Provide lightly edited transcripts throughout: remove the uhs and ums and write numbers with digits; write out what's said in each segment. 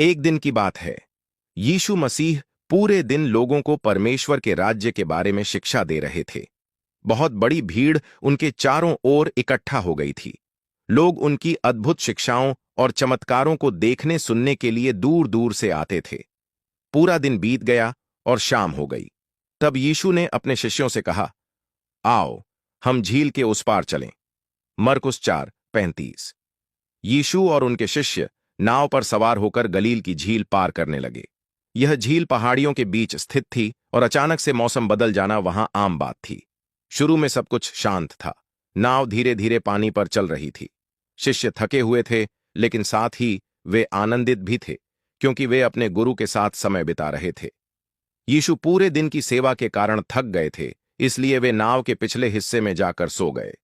एक दिन की बात है। यीशु मसीह पूरे दिन लोगों को परमेश्वर के राज्य के बारे में शिक्षा दे रहे थे। बहुत बड़ी भीड़ उनके चारों ओर इकट्ठा हो गई थी। लोग उनकी अद्भुत शिक्षाओं और चमत्कारों को देखने सुनने के लिए दूर दूर से आते थे। पूरा दिन बीत गया और शाम हो गई। तब यीशु ने अपने शिष्यों से कहा, आओ, हम झील के उस पार चलें। मरकुस 4:35। यीशु और उनके शिष्य नाव पर सवार होकर गलील की झील पार करने लगे। यह झील पहाड़ियों के बीच स्थित थी और अचानक से मौसम बदल जाना वहां आम बात थी। शुरू में सब कुछ शांत था। नाव धीरे धीरे पानी पर चल रही थी। शिष्य थके हुए थे, लेकिन साथ ही वे आनंदित भी थे, क्योंकि वे अपने गुरु के साथ समय बिता रहे थे। यीशु पूरे दिन की सेवा के कारण थक गए थे, इसलिए वे नाव के पिछले हिस्से में जाकर सो गए।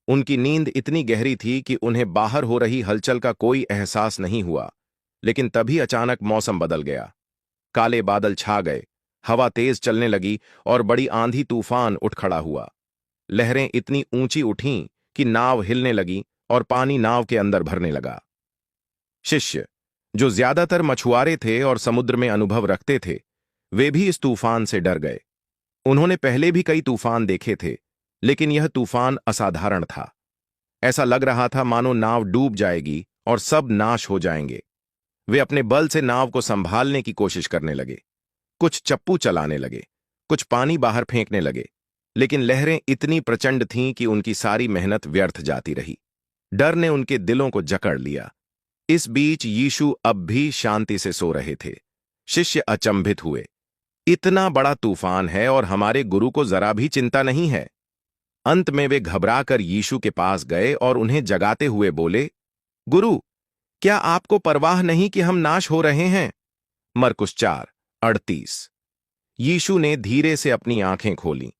उनकी नींद इतनी गहरी थी कि उन्हें बाहर हो रही हलचल का कोई एहसास नहीं हुआ। लेकिन तभी अचानक मौसम बदल गया। काले बादल छा गए, हवा तेज चलने लगी और बड़ी आंधी तूफान उठ खड़ा हुआ। लहरें इतनी ऊंची उठीं कि नाव हिलने लगी और पानी नाव के अंदर भरने लगा। शिष्य, जो ज्यादातर मछुआरे थे और समुद्र में अनुभव रखते थे, वे भी इस तूफान से डर गए। उन्होंने पहले भी कई तूफान देखे थे, लेकिन यह तूफान असाधारण था। ऐसा लग रहा था मानो नाव डूब जाएगी और सब नाश हो जाएंगे। वे अपने बल से नाव को संभालने की कोशिश करने लगे। कुछ चप्पू चलाने लगे, कुछ पानी बाहर फेंकने लगे, लेकिन लहरें इतनी प्रचंड थीं कि उनकी सारी मेहनत व्यर्थ जाती रही। डर ने उनके दिलों को जकड़ लिया। इस बीच यीशु अब भी शांति से सो रहे थे। शिष्य अचंभित हुए। इतना बड़ा तूफान है और हमारे गुरु को जरा भी चिंता नहीं है। अंत में वे घबराकर यीशु के पास गए और उन्हें जगाते हुए बोले, गुरु, क्या आपको परवाह नहीं कि हम नाश हो रहे हैं? मरकुस 4:38। यीशु ने धीरे से अपनी आंखें खोलीं।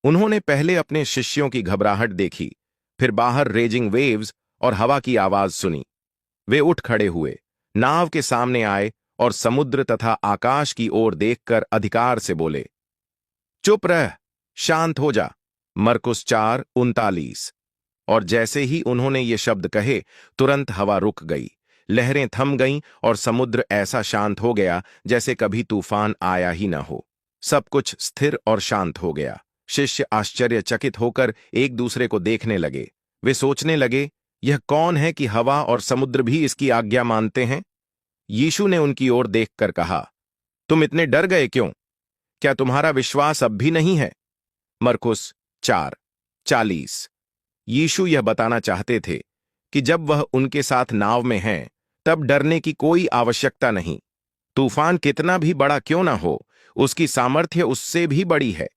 उन्होंने पहले अपने शिष्यों की घबराहट देखी, फिर बाहर रेजिंग वेव्स और हवा की आवाज सुनी। वे उठ खड़े हुए, नाव के सामने आए और समुद्र तथा आकाश की ओर देखकर अधिकार से बोले, चुप रह, शांत हो जा। मरकुस 4:39। और जैसे ही उन्होंने ये शब्द कहे, तुरंत हवा रुक गई, लहरें थम गईं और समुद्र ऐसा शांत हो गया जैसे कभी तूफान आया ही न हो। सब कुछ स्थिर और शांत हो गया। शिष्य आश्चर्यचकित होकर एक दूसरे को देखने लगे। वे सोचने लगे, यह कौन है कि हवा और समुद्र भी इसकी आज्ञा मानते हैं? यीशु ने उनकी ओर देखकर कहा, तुम इतने डर गए क्यों? क्या तुम्हारा विश्वास अब भी नहीं है? मरकुस 4:40। यीशु यह बताना चाहते थे कि जब वह उनके साथ नाव में हैं, तब डरने की कोई आवश्यकता नहीं। तूफान कितना भी बड़ा क्यों ना हो, उसकी सामर्थ्य उससे भी बड़ी है।